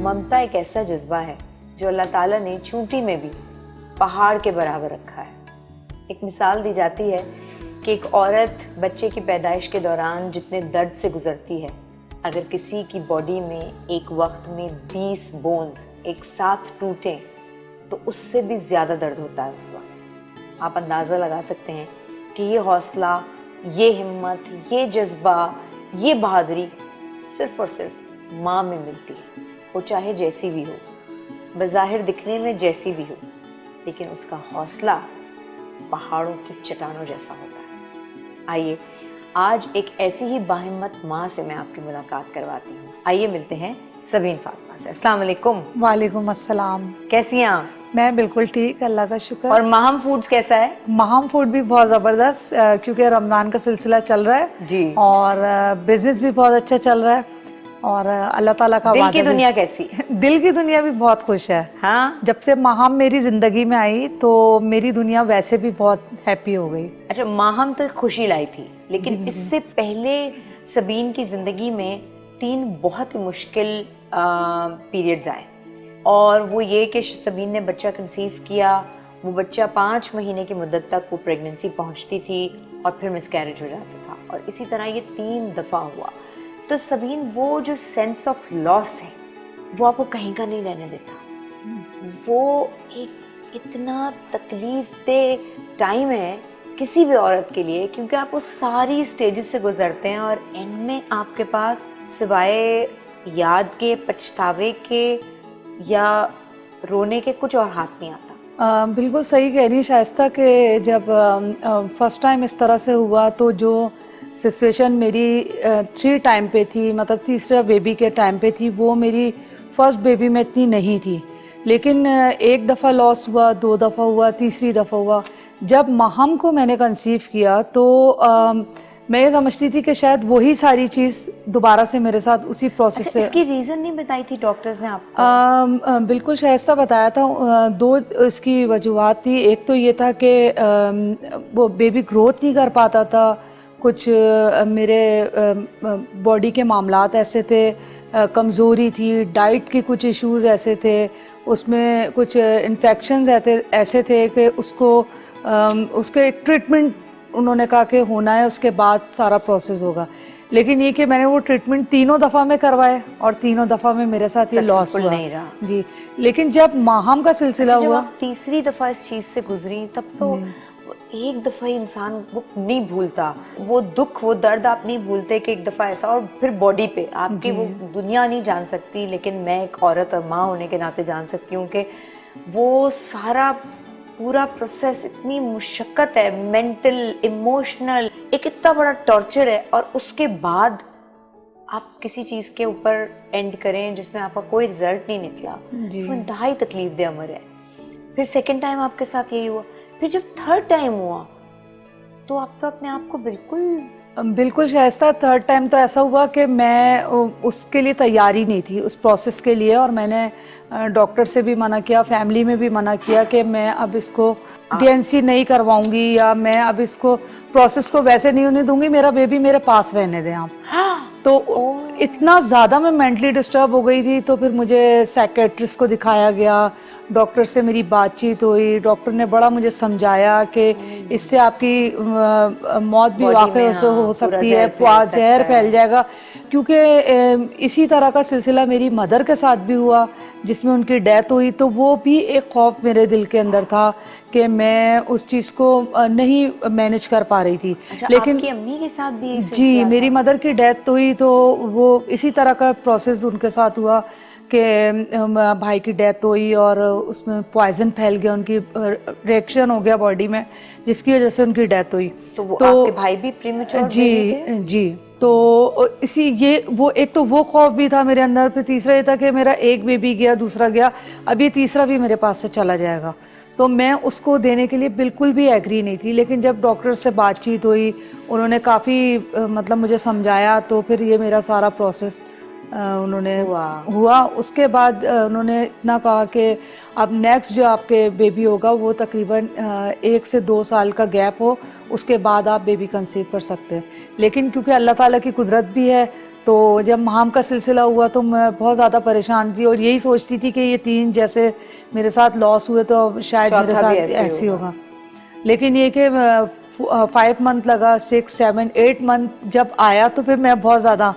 ममता एक ऐसा जज्बा है जो अल्लाह ताला ने चूंटी में भी पहाड़ के बराबर रखा है। एक मिसाल दी जाती है कि एक औरत बच्चे की पैदाइश के दौरान जितने दर्द से गुजरती है, अगर किसी की बॉडी में एक वक्त में 20 बोन्स एक साथ टूटें तो उससे भी ज़्यादा दर्द होता है उस वक्त। आप अंदाज़ा लगा सकते हैं कि ये हौसला, ये हिम्मत, ये जज्बा, ये बहादुरी सिर्फ़ और सिर्फ माँ में मिलती है। वो चाहे जैसी भी हो, बज़ाहिर दिखने में जैसी भी हो, लेकिन उसका हौसला पहाड़ों की चट्टानों जैसा होता है। आइए आज एक ऐसी ही बाहिम्मत माँ से मैं आपकी मुलाकात करवाती हूँ। आइए मिलते हैं सबीन फातिमा से। अस्सलाम वालेकुम। वालेकुम अस्सलाम। कैसी हैं आप? मैं बिल्कुल ठीक, अल्लाह का शुक्र। और माहम फूड्स कैसा है? माहम फूड भी बहुत ज़बरदस्त, क्योंकि रमज़ान का सिलसिला चल रहा है जी, और बिजनेस भी बहुत अच्छा चल रहा है और अल्लाह ताला का दिल की दुनिया कैसी है? दिल की दुनिया भी बहुत खुश है। हाँ, जब से माहम मेरी ज़िंदगी में आई तो मेरी दुनिया वैसे भी बहुत हैप्पी हो गई। अच्छा, माहम तो एक खुशी लाई थी, लेकिन इससे पहले सबीन की ज़िंदगी में 3 बहुत ही मुश्किल पीरियड्स आए, और वो ये कि सबीन ने बच्चा कंसीव किया। वो बच्चा 5 महीने की मुद्दत तक वो प्रेगनेंसी पहुंचती थी और फिर मिसकैरेज हो जाता था, और इसी तरह ये 3 दफ़ा हुआ। तो सबीन, वो जो सेंस ऑफ लॉस है वो आपको कहीं का नहीं रहने देता। वो एक इतना तकलीफ दे टाइम है किसी भी औरत के लिए, क्योंकि आप वो सारी स्टेजेस से गुजरते हैं और एंड में आपके पास सिवाय याद के, पछतावे के या रोने के कुछ और हाथ नहीं आता। बिल्कुल सही कह रही शाइस्ता कि जब फर्स्ट टाइम इस तरह से हुआ तो जो सिचुएशन मेरी 3 टाइम पे थी, मतलब तीसरा बेबी के टाइम पे थी, वो मेरी फर्स्ट बेबी में इतनी नहीं थी। लेकिन एक दफ़ा लॉस हुआ, 2 दफ़ा हुआ, तीसरी दफ़ा हुआ। जब माहम को मैंने कंसीव किया तो मैं ये समझती थी कि शायद वही सारी चीज़ दोबारा से मेरे साथ उसी प्रोसेस से। इसकी रीज़न नहीं बताई थी डॉक्टर्स ने आपको? बिल्कुल शाइस्ता बताया था। 2 इसकी वजूहत थी। एक तो ये था कि वो बेबी ग्रोथ नहीं कर पाता था, कुछ मेरे बॉडी के मामलात ऐसे थे, कमज़ोरी थी, डाइट के कुछ इश्यूज ऐसे थे, उसमें कुछ इन्फेक्शंस ऐसे थे कि उसके ट्रीटमेंट उन्होंने कहा कि होना है, उसके बाद सारा प्रोसेस होगा। लेकिन ये कि मैंने वो ट्रीटमेंट 3 दफ़ा में करवाए और 3 दफ़ा में मेरे साथ ये लॉस हुआ नहीं रहा। जी। लेकिन जब माहम का सिलसिला जब हुआ, आप तीसरी दफ़ा इस चीज़ से गुजरी, तब तो एक दफ़ा ही इंसान वो नहीं भूलता, वो दुख, वो दर्द आप नहीं भूलते कि एक दफ़ा ऐसा, और फिर बॉडी पे आपकी वो दुनिया नहीं जान सकती, लेकिन मैं एक औरत और माँ होने के नाते जान सकती हूँ कि वो सारा पूरा प्रोसेस इतनी मुशक्क़त है, मेंटल, इमोशनल, एक इतना बड़ा टॉर्चर है, और उसके बाद आप किसी चीज़ के ऊपर एंड करें जिसमें आपका कोई रिजल्ट नहीं निकला, तो इंतहाई तकलीफ दे अमर है। फिर सेकेंड टाइम आपके साथ यही हुआ। फिर जब थर्ड टाइम हुआ तो आप तो अपने आप को बिल्कुल शाइस्ता, थर्ड टाइम तो ऐसा हुआ कि मैं उसके लिए तैयारी नहीं थी, उस प्रोसेस के लिए, और मैंने डॉक्टर से भी मना किया, फैमिली में भी मना किया कि मैं अब इसको DNC नहीं करवाऊंगी या मैं अब इसको प्रोसेस को वैसे नहीं होने दूंगी, मेरा बेबी मेरे पास रहने दें आप। तो इतना ज़्यादा मैं मेंटली डिस्टर्ब हो गई थी। तो फिर मुझे साइकेट्रिस्ट को दिखाया गया, डॉक्टर से मेरी बातचीत हुई, डॉक्टर ने बड़ा मुझे समझाया कि इससे आपकी मौत भी वाकई से हो सकती है, जहर फैल जाएगा। क्योंकि इसी तरह का सिलसिला मेरी मदर के साथ भी हुआ जिसमें उनकी डेथ हुई, तो वो भी एक खौफ मेरे दिल के अंदर था कि मैं उस चीज़ को नहीं मैनेज कर पा रही थी। अच्छा, लेकिन आपकी अम्मी के साथ भी जी, मेरी मदर की डेथ हुई तो वो इसी तरह का प्रोसेस उनके साथ हुआ कि भाई की डेथ हुई और उसमें पॉइजन फैल गया, उनकी रिएक्शन हो गया बॉडी में, जिसकी वजह से उनकी डेथ हुई। तो आपके भाई भी प्रीमेच्योर थे? जी। तो वो एक तो वो खौफ भी था मेरे अंदर, फिर तीसरा ये था कि मेरा एक बेबी गया, दूसरा गया, अब ये तीसरा भी मेरे पास से चला जाएगा। तो मैं उसको देने के लिए बिल्कुल भी एग्री नहीं थी। लेकिन जब डॉक्टर से बातचीत हुई, उन्होंने काफ़ी मतलब मुझे समझाया, तो फिर ये मेरा सारा प्रोसेस उन्होंने हुआ। उसके बाद उन्होंने इतना कहा कि अब नेक्स्ट जो आपके बेबी होगा वो तकरीबन 1 से 2 साल का गैप हो, उसके बाद आप बेबी कंसीव कर सकते हैं। लेकिन क्योंकि अल्लाह ताला की कुदरत भी है तो जब महाम का सिलसिला हुआ तो मैं बहुत ज़्यादा परेशान थी और यही सोचती थी कि ये 3 जैसे मेरे साथ लॉस हुए तो अब शायद मेरे चौथा साथ भी ऐसे ऐसे होगा। लेकिन ये कि 5 मंथ लगा, 6, 7, 8 मंथ जब आया तो फिर मैं बहुत ज़्यादा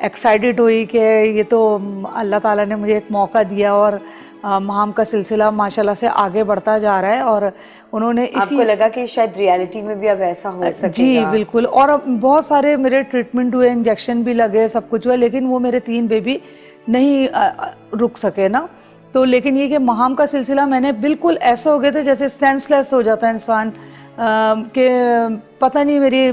एक्साइटेड हुई कि ये तो अल्लाह ताला ने मुझे एक मौका दिया और महाम का सिलसिला माशाल्लाह से आगे बढ़ता जा रहा है और उन्होंने इसी आपको लगा कि शायद रियलिटी में भी अब ऐसा हो सकेगा? जी बिल्कुल। और अब बहुत सारे मेरे ट्रीटमेंट हुए, इंजेक्शन भी लगे, सब कुछ हुआ, लेकिन वो मेरे 3 बेबी नहीं रुक सके ना। तो लेकिन ये कि महाम का सिलसिला मैंने बिल्कुल ऐसा हो गए थे जैसे सेंसलेस हो जाता है इंसान कि पता नहीं मेरी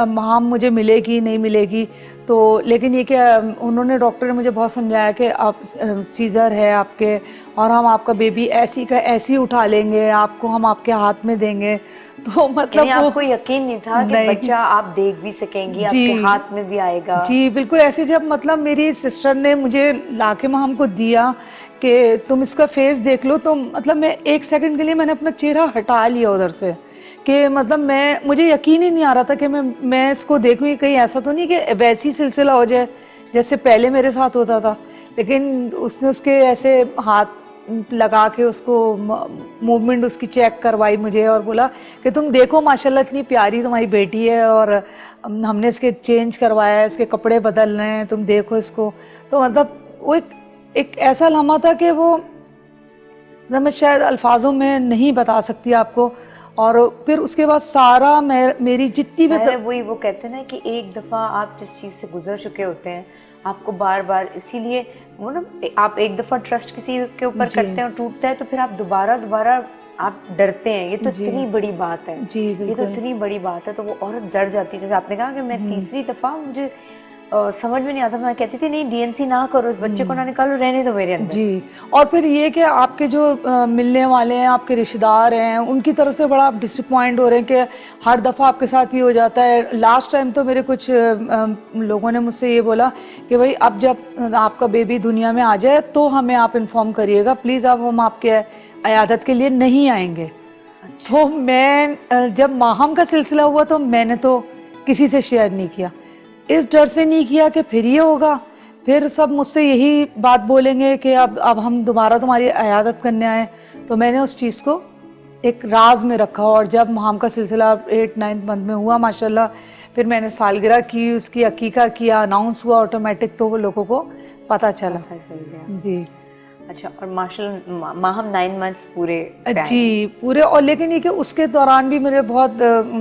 महाम मुझे मिलेगी नहीं मिलेगी। तो लेकिन ये कि उन्होंने डॉक्टर ने मुझे बहुत समझाया कि आप सीज़र है आपके और हम आपका बेबी ऐसी का ऐसी उठा लेंगे, आपको हम आपके हाथ में देंगे। तो मतलब यानी आपको यकीन नहीं था कि बच्चा आप देख भी सकेंगी, आपके हाथ में भी आएगा? जी बिल्कुल। ऐसे जब मतलब मेरी सिस्टर ने मुझे लाके महाम को दिया कि तुम इसका फेस देख लो, तो मतलब मैं 1 सेकंड के लिए मैंने अपना चेहरा हटा लिया उधर से कि मतलब मुझे यकीन ही नहीं आ रहा था कि मैं इसको देखूँ, कहीं ऐसा तो नहीं कि वैसी सिलसिला हो जाए जैसे पहले मेरे साथ होता था। लेकिन उसने उसके ऐसे हाथ लगा के उसको मूवमेंट उसकी चेक करवाई मुझे और बोला कि तुम देखो माशाल्लाह इतनी प्यारी तुम्हारी बेटी है और हमने इसके चेंज करवाया है, इसके कपड़े बदल रहे हैं, तुम देखो इसको। तो मतलब वो एक ऐसा लम्हा था कि वो मैं शायद अल्फाजों में नहीं बता सकती आपको। और फिर उसके बाद सारा मेरी जितनी भी वही वो कहते हैं ना कि एक दफ़ा आप जिस चीज़ से गुजर चुके होते हैं आपको बार बार, इसीलिए वो ना आप एक दफ़ा ट्रस्ट किसी के ऊपर करते हैं और टूटता है तो फिर आप दोबारा आप डरते हैं। ये तो इतनी बड़ी बात है जी, ये तो इतनी बड़ी बात है। तो वो औरत डर जाती है। जैसे आपने कहा कि मैं तीसरी दफ़ा मुझे समझ में नहीं आता, मैं कहती थी नहीं डीएनसी ना करो, इस बच्चे को ना निकालो, रहने दो मेरे अंदर। जी। और फिर ये कि आपके जो मिलने वाले हैं, आपके रिश्तेदार हैं, उनकी तरफ से बड़ा आप डिसअपॉइंट हो रहे हैं कि हर दफ़ा आपके साथ ये हो जाता है। लास्ट टाइम तो मेरे कुछ लोगों ने मुझसे ये बोला कि भाई अब जब आपका बेबी दुनिया में आ जाए तो हमें आप इन्फॉर्म करिएगा प्लीज़, अब हम आपके अयादत के लिए नहीं आएंगे। अच्छा। तो मैं जब माहम का सिलसिला हुआ तो मैंने तो किसी से शेयर नहीं किया, इस डर से नहीं किया कि फिर ये होगा, फिर सब मुझसे यही बात बोलेंगे कि अब हम दोबारा तुम्हारी अयादत करने आए। तो मैंने उस चीज़ को एक राज में रखा और जब महाम का सिलसिला 8-9 मंथ में हुआ माशाल्लाह, फिर मैंने सालगिरह की, उसकी अकीका किया, अनाउंस हुआ ऑटोमेटिक, तो वो लोगों को पता चल गया जी। अच्छा। और माशाल्लाह माहम 9 मंथ्स पूरे जी पूरे। और लेकिन ये कि उसके दौरान भी मेरे बहुत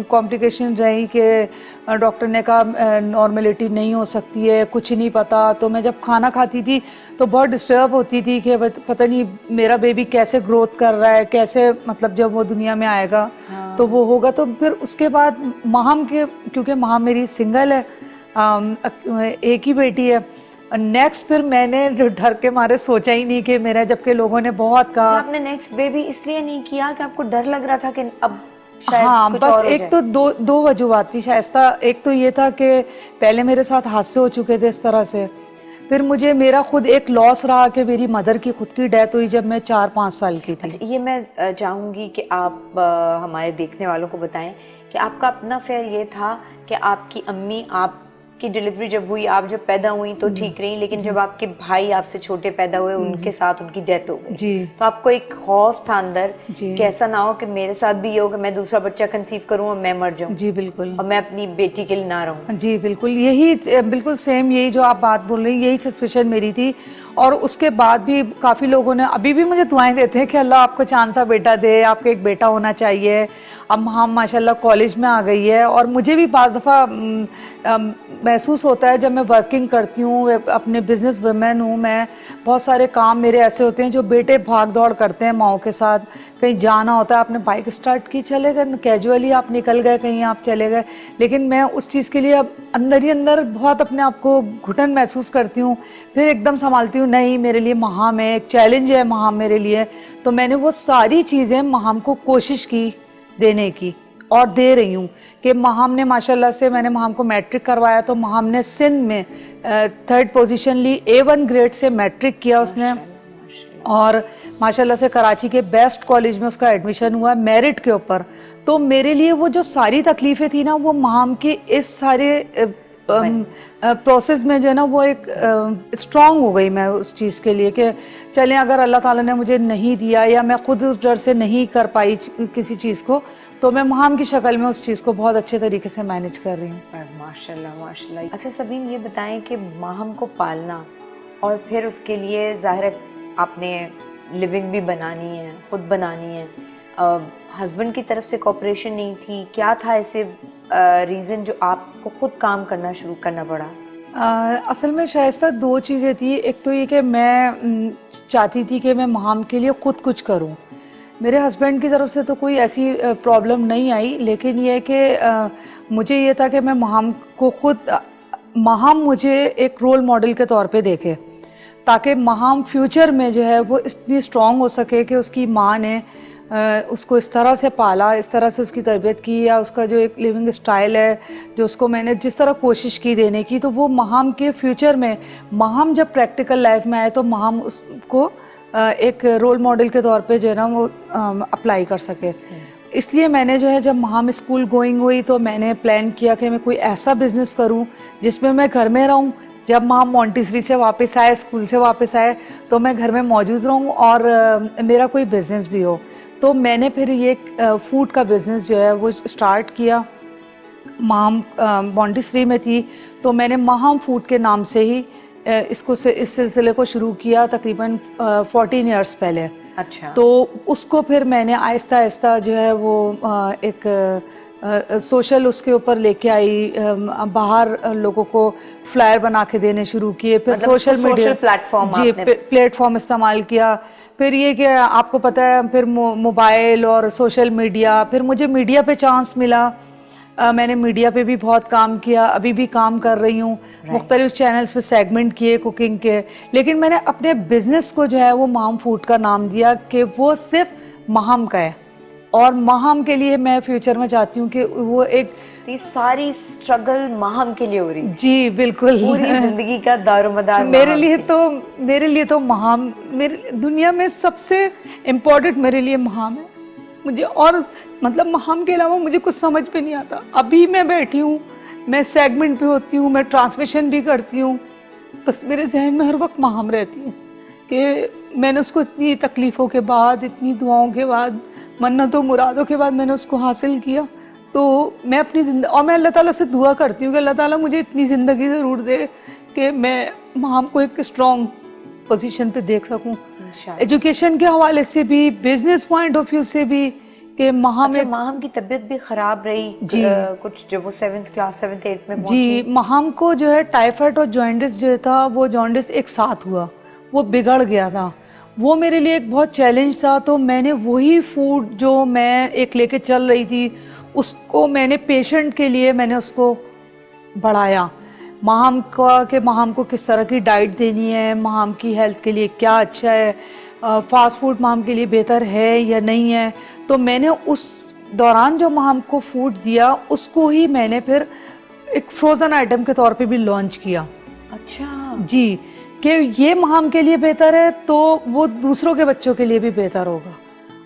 कॉम्प्लिकेशन रही कि डॉक्टर ने कहा नॉर्मलिटी नहीं हो सकती है, कुछ नहीं पता। तो मैं जब खाना खाती थी तो बहुत डिस्टर्ब होती थी कि पता नहीं मेरा बेबी कैसे ग्रोथ कर रहा है, कैसे मतलब जब वो दुनिया में आएगा तो वो होगा। तो फिर उसके बाद माहम के, क्योंकि माहम मेरी सिंगल है, एक ही बेटी है, नेक्स्ट फिर मैंने डर के मारे सोचा ही नहीं कि मेरा, जबकि लोगों ने बहुत कहा। आपने नेक्स्ट बेबी इसलिए नहीं किया कि आपको डर लग रहा था कि अब शायद हाँ कुछ बस और एक तो दो वजूहत थी शायस्ता। एक तो ये था कि पहले मेरे साथ हादसे हो चुके थे इस तरह से, फिर मुझे मेरा खुद एक लॉस रहा कि मेरी मदर की खुद की डेथ हुई जब मैं 4-5 साल की थी। अच्छा, ये मैं चाहूँगी कि आप हमारे देखने वालों को बताएं कि आपका अपना फेयर ये था कि आपकी अम्मी आपकी डिलीवरी जब हुई, आप जब पैदा हुई तो ठीक रही, लेकिन जब आपके भाई आपसे छोटे पैदा हुए उनके साथ उनकी डेथ हो गई जी। तो आपको एक खौफ था अंदर कि ऐसा ना हो कि मेरे साथ भी ये हो कि मैं दूसरा बच्चा कंसीव करूं और मैं मर जाऊं। जी बिल्कुल। और मैं अपनी बेटी के लिए ना रहूं। जी बिल्कुल, यही बिल्कुल सेम यही जो आप बात बोल रही हैं, यही सस्पिशन मेरी थी। और उसके बाद भी काफ़ी लोगों ने अभी भी मुझे दुआएं देते हैं कि अल्लाह आपको चांद सा बेटा दे, आपको एक बेटा होना चाहिए। अब हम माशाल्लाह कॉलेज में आ गई है और मुझे भी बाज़ दफ़ा महसूस होता है जब मैं वर्किंग करती हूँ, अपने बिजनेस वुमेन हूँ मैं, बहुत सारे काम मेरे ऐसे होते हैं जो बेटे भाग दौड़ करते हैं माओ के साथ, कहीं जाना होता है, आपने बाइक स्टार्ट की चले गए, कैजुअली आप निकल गए कहीं आप चले गए, लेकिन मैं उस चीज़ के लिए अब अंदर ही अंदर बहुत अपने आप को घुटन महसूस करती हूँ। फिर एकदम संभालती हूँ, नहीं मेरे लिए महाम है, एक चैलेंज है महाम मेरे लिए। तो मैंने वो सारी चीज़ें महाम को कोशिश की देने की और दे रही हूँ कि महाम ने माशाल्लाह से, मैंने महाम को मैट्रिक करवाया तो महाम ने सिंध में 3rd पोजीशन ली, A1 ग्रेड से मैट्रिक किया उसने, और माशाल्लाह से कराची के बेस्ट कॉलेज में उसका एडमिशन हुआ मेरिट के ऊपर। तो मेरे लिए वो जो सारी तकलीफ़ें थी ना, वो महाम के इस सारे प्रोसेस में जो है ना वो एक स्ट्रांग हो गई मैं उस चीज़ के लिए कि चलें अगर अल्लाह ताला ने मुझे नहीं दिया या मैं खुद उस डर से नहीं कर पाई किसी चीज़ को, तो मैं महाम की शक्ल में उस चीज़ को बहुत अच्छे तरीके से मैनेज कर रही हूँ। माशाल्लाह माशाल्लाह। अच्छा सबीन, ये बताएं कि माहम को पालना और फिर उसके लिए ज़ाहिर है आपने लिविंग भी बनानी है, खुद बनानी है, हस्बैंड की तरफ से कोऑपरेशन नहीं थी, क्या था ऐसे रीज़न जो आपको खुद काम करना शुरू करना पड़ा? असल में शायस्ता दो चीज़ें थी। एक तो ये कि मैं चाहती थी कि मैं महाम के लिए ख़ुद कुछ करूं। मेरे हस्बैंड की तरफ से तो कोई ऐसी प्रॉब्लम नहीं आई, लेकिन ये कि मुझे ये था कि मैं महाम को खुद महाम मुझे एक रोल मॉडल के तौर पे देखे, ताकि महाम फ्यूचर में जो है वो इतनी स्ट्रॉन्ग हो सके कि उसकी माँ ने उसको इस तरह से पाला, इस तरह से उसकी तरबियत की, या उसका जो एक लिविंग स्टाइल है जो उसको मैंने जिस तरह कोशिश की देने की, तो वो महाम के फ्यूचर में महाम जब प्रैक्टिकल लाइफ में आए तो महाम उसको एक रोल मॉडल के तौर पे जो है ना वो अप्लाई कर सके। इसलिए मैंने जो है जब महाम स्कूल गोइंग हुई तो मैंने प्लान किया कि मैं कोई ऐसा बिज़नेस करूं जिसमें मैं घर में रहूं। जब महाम मॉन्टेसरी से वापस आए, स्कूल से वापस आए, तो मैं घर में मौजूद रहूं और मेरा कोई बिज़नेस भी हो। तो मैंने फिर ये फूड का बिज़नेस जो है वो स्टार्ट किया। महाम मॉन्टेसरी में थी तो मैंने महाम फूड के नाम से ही इस सिलसिले को शुरू किया तकरीबन 14 इयर्स पहले। अच्छा। तो उसको फिर मैंने आहिस्ता आहिस्ता जो है वो एक सोशल उसके ऊपर लेके आई, बाहर लोगों को फ्लायर बना के देने शुरू किए, फिर मतलब सोशल मीडिया प्लेटफॉर्म जी प्लेटफॉर्म इस्तेमाल किया। फिर ये कि आपको पता है फिर मोबाइल और सोशल मीडिया, फिर मुझे मीडिया पे चांस मिला। मैंने मीडिया पे भी बहुत काम किया, अभी भी काम कर रही हूँ। मुख्तलिफ चैनल्स पे सेगमेंट किए कुकिंग के, लेकिन मैंने अपने बिजनेस को जो है वो महाम फूड का नाम दिया कि वो सिर्फ महाम का है, और महाम के लिए मैं फ्यूचर में चाहती हूँ कि वो एक ये सारी स्ट्रगल महाम के लिए हो रही। जी बिल्कुल, पूरी जिंदगी का दारोमदार मेरे लिए तो महाम मेरे दुनिया में सबसे इम्पोर्टेंट मेरे लिए महाम है। मुझे और मतलब महाम के अलावा मुझे कुछ समझ पे नहीं आता। अभी मैं बैठी हूँ, मैं सेगमेंट पे होती हूँ, मैं ट्रांसमिशन भी करती हूँ, बस मेरे जहन में हर वक्त महाम रहती है कि मैंने उसको इतनी तकलीफ़ों के बाद, इतनी दुआओं के बाद, मन्नतों मुरादों के बाद मैंने उसको हासिल किया। तो मैं अपनी ज़िंदगी, और मैं अल्लाह ताला से दुआ करती हूँ कि अल्लाह ताला मुझे इतनी ज़िंदगी ज़रूर दे कि मैं महाम को एक स्ट्रॉन्ग पोजीशन पे देख सकूं, एजुकेशन के हवाले से भी, बिजनेस पॉइंट ऑफ व्यू से भी, कि महाम अच्छा, महाम की तबीयत भी ख़राब रही जी, कुछ जब वो 7th क्लास 7th 8th में जी, महाम को जो है टाइफाइड और जॉन्डिस जो था, वो जॉन्डिस एक साथ हुआ, वो बिगड़ गया था। वो मेरे लिए एक बहुत चैलेंज था। तो मैंने वही फूड जो मैं एक लेके चल रही थी, उसको मैंने पेशेंट के लिए मैंने उसको बढ़ाया। महाम का कि महाम को किस तरह की डाइट देनी है, महाम की हेल्थ के लिए क्या अच्छा है, फास्ट फूड महाम के लिए बेहतर है या नहीं है। तो मैंने उस दौरान जो महाम को फूड दिया उसको ही मैंने फिर एक फ्रोज़न आइटम के तौर पे भी लॉन्च किया। अच्छा जी, कि ये महाम के लिए बेहतर है तो वो दूसरों के बच्चों के लिए भी बेहतर होगा।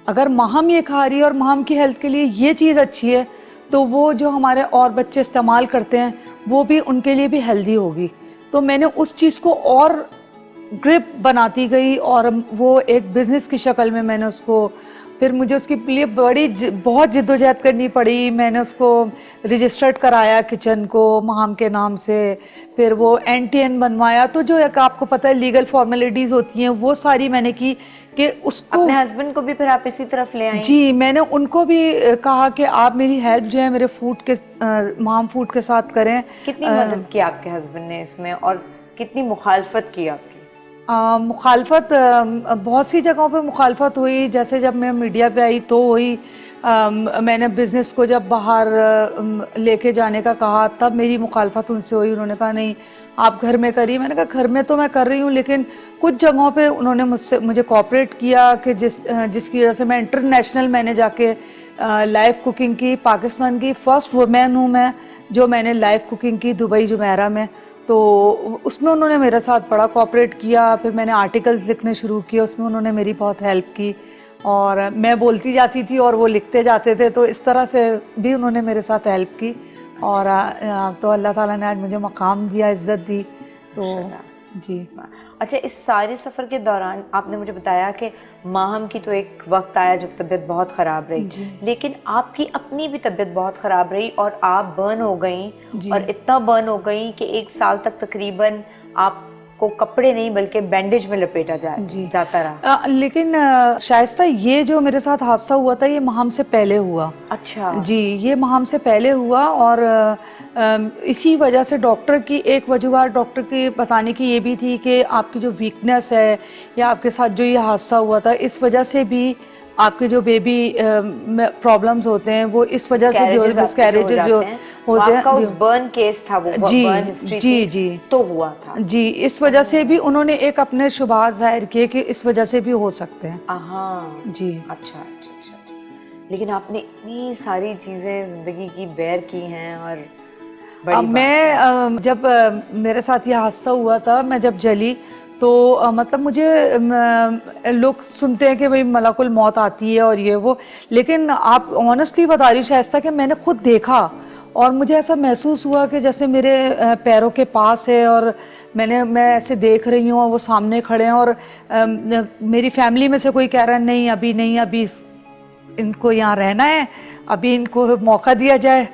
अगर महाम ये खा रही है और महाम की हेल्थ के लिए ये चीज़ अच्छी है, तो वो जो हमारे और बच्चे इस्तेमाल करते हैं वो भी उनके लिए भी हेल्दी होगी। तो मैंने उस चीज़ को और ग्रिप बनाती गई और वो एक बिज़नेस की शक्ल में मैंने उसको, फिर मुझे उसके लिए बहुत जिद्दोजहद करनी पड़ी। मैंने उसको रजिस्टर्ड कराया किचन को महाम के नाम से, फिर वो NTN बनवाया। तो जो एक आपको पता है लीगल फॉर्मेलिटीज़ होती हैं वो सारी मैंने की कि उसको। अपने हस्बैंड को भी फिर आप इसी तरफ ले आए? जी, मैंने उनको भी कहा कि आप मेरी हेल्प जो है मेरे फूड के महाम फूड के साथ करें। कितनी मदद की आपके हस्बैंड ने इसमें और कितनी मुखालफत की आपकी? मुखालफत बहुत सी जगहों पे मुखालफत हुई। जैसे जब मैं मीडिया पे आई तो हुई, मैंने बिज़नेस को जब बाहर लेके जाने का कहा तब मेरी मुखालफत उनसे हुई। उन्होंने कहा नहीं आप घर में करिए। मैंने कहा घर में तो मैं कर रही हूँ, लेकिन कुछ जगहों पे उन्होंने मुझे कोऑपरेट किया कि जिसकी वजह से मैं इंटरनेशनल मैंने जाके लाइव कुकिंग की। पाकिस्तान की फ़र्स्ट वुमेन हूँ मैं जो मैंने लाइव कुकिंग की दुबई जुमेरा में। तो उसमें उन्होंने मेरे साथ बड़ा कोऑपरेट किया। फिर मैंने आर्टिकल्स लिखने शुरू किए, उसमें उन्होंने मेरी बहुत हेल्प की और मैं बोलती जाती थी और वो लिखते जाते थे। तो इस तरह से भी उन्होंने मेरे साथ हेल्प की। और तो अल्लाह ताला ने आज मुझे मकाम दिया, इज़्ज़त दी, तो जी। अच्छा, इस सारे सफ़र के दौरान आपने मुझे बताया कि माहम की तो एक वक्त आया जब तबीयत बहुत ख़राब रही, लेकिन आपकी अपनी भी तबीयत बहुत ख़राब रही और आप बर्न हो गई, और इतना बर्न हो गई कि 1 साल तक तकरीबन आपको कपड़े नहीं बल्कि बैंडेज में लपेटा जाता रहा। लेकिन शाइस्ता, ये जो मेरे साथ हादसा हुआ था ये माहम से पहले हुआ। अच्छा जी, ये माहम से पहले हुआ, और इसी वजह से डॉक्टर की एक वजूहत डॉक्टर की बताने की ये भी थी कि आपकी जो वीकनेस है या आपके साथ जो ये हादसा हुआ था, इस वजह से भी आपके जो बेबी प्रॉब्लम्स होते हैं वो इस वजह से भी मिसकैरेजेस जो होते हैं। उस बर्न केस था वो, बर्न हिस्ट्री जी तो हुआ था जी, इस वजह से भी उन्होंने एक अपने शुबात जाहिर किए कि इस वजह से भी हो सकते हैं। हाँ जी। अच्छा। लेकिन आपने इतनी सारी चीज़ें ज़िंदगी की बेयर की हैं, और अब मैं जब मेरे साथ ये हादसा हुआ था, मैं जब जली तो मतलब मुझे लोग सुनते हैं कि भाई मलकुल मौत आती है और ये वो, लेकिन आप ऑनेस्टली बता रही शाइस्ता कि मैंने खुद देखा और मुझे ऐसा महसूस हुआ कि जैसे मेरे पैरों के पास है और मैं ऐसे देख रही हूँ और वो सामने खड़े हैं, और मेरी फैमिली में से कोई कह रहा है नहीं अभी इनको यहाँ रहना है, अभी इनको मौका दिया जाए,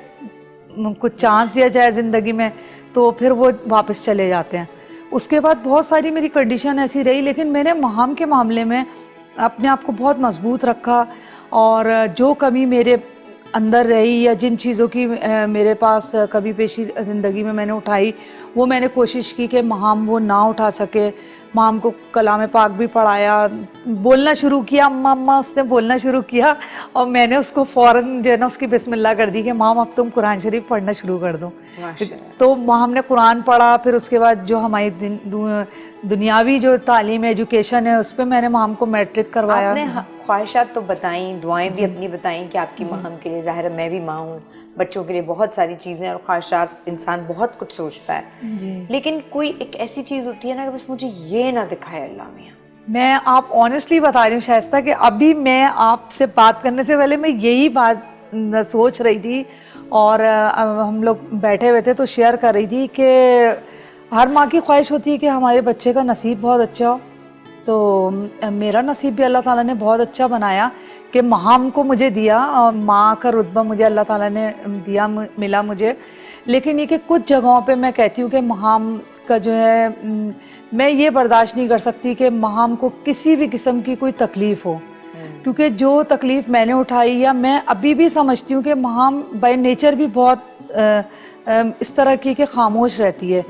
उनको चांस दिया जाए ज़िंदगी में, तो फिर वो वापस चले जाते हैं। उसके बाद बहुत सारी मेरी कंडीशन ऐसी रही, लेकिन मैंने माहम के मामले में अपने आप को बहुत मजबूत रखा, और जो कमी मेरे अंदर रही या जिन चीज़ों की मेरे पास कभी पेशी ज़िंदगी में मैंने उठाई, वो मैंने कोशिश की कि माहम वो ना उठा सके। माम को कलाम पाक भी पढ़ाया, बोलना शुरू किया, अम्मा अम्मा उसने बोलना शुरू किया, और मैंने उसको फ़ौरन जो है ना उसकी बिस्मिल्लाह कर दी कि माम अब तुम कुरान शरीफ पढ़ना शुरू कर दो। तो हमने कुरान पढ़ा, फिर उसके बाद जो हमारी दुनियावी जो तालीम एजुकेशन है उस पर मैंने माम को मैट्रिक करवाया। आपने ख्वाहिशात तो बताई, दुआएं भी अपनी बताई कि आपकी माहम के लिए, ज़ाहिर है मैं भी माँ हूँ, बच्चों के लिए बहुत सारी चीज़ें और ख्वाहिशात, इंसान बहुत कुछ सोचता है जी। लेकिन कोई एक ऐसी चीज़ होती है ना कि बस मुझे ये ना दिखाए अल्लाह मियाँ। मैं आप ऑनेस्टली बता रही हूँ शाइस्ता कि अभी मैं आपसे बात करने से पहले मैं यही बात सोच रही थी, और हम लोग बैठे हुए थे तो शेयर कर रही थी कि हर माँ की ख्वाहिश होती है कि हमारे बच्चे का नसीब बहुत अच्छा हो। तो मेरा नसीब भी अल्लाह ताला ने बहुत अच्छा बनाया कि माहम को मुझे दिया, और माँ का रुतबा मुझे अल्लाह ताला ने दिया, मिला मुझे। लेकिन ये कि कुछ जगहों पे मैं कहती हूँ कि माहम का जो है, मैं ये बर्दाश्त नहीं कर सकती कि माहम को किसी भी किस्म की कोई तकलीफ़ हो, क्योंकि जो तकलीफ़ मैंने उठाई, या मैं अभी भी समझती हूँ कि माहम बाय नेचर भी बहुत इस तरह की कि खामोश रहती है।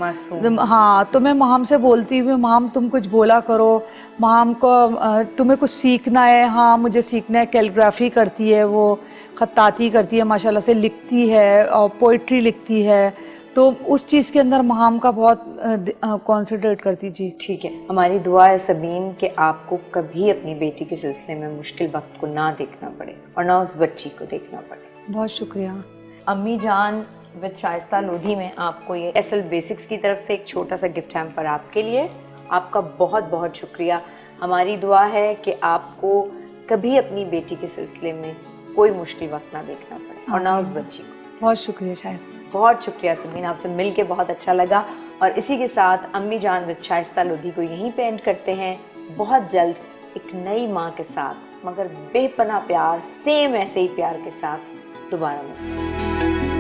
हाँ, तो मैं माहम से बोलती हूँ, माहम तुम कुछ बोला करो, माहम को तुम्हें कुछ सीखना है। हाँ, मुझे सीखना है। कैलीग्राफी करती है वो, खत्ताती करती है, माशाल्लाह से लिखती है और पोइट्री लिखती है, तो उस चीज़ के अंदर माहम का बहुत कॉन्सेंट्रेट करती। जी ठीक है, हमारी दुआ है सबीन कि आपको कभी अपनी बेटी के सिलसिले में मुश्किल वक्त को ना देखना पड़े और ना उस बच्ची को देखना पड़े। बहुत शुक्रिया। अम्मी जान विद शाइस्ता लोधी में आपको ये एसएल बेसिक्स की तरफ से एक छोटा सा गिफ्ट हैम्पर आपके लिए। आपका बहुत बहुत शुक्रिया। हमारी दुआ है कि आपको कभी अपनी बेटी के सिलसिले में कोई मुश्किल वक्त ना देखना पड़े और ना उस बच्ची को। बहुत शुक्रिया शाइस्ता। बहुत शुक्रिया सबीन, आपसे मिल के बहुत अच्छा लगा। और इसी के साथ अम्मी जान विद शाइस्ता लोधी को यहीं पे एंड करते हैं। बहुत जल्द एक नई माँ के साथ, मगर बेपनाह प्यार, सेम ऐसे ही प्यार के साथ दोबारा मिलेंगे।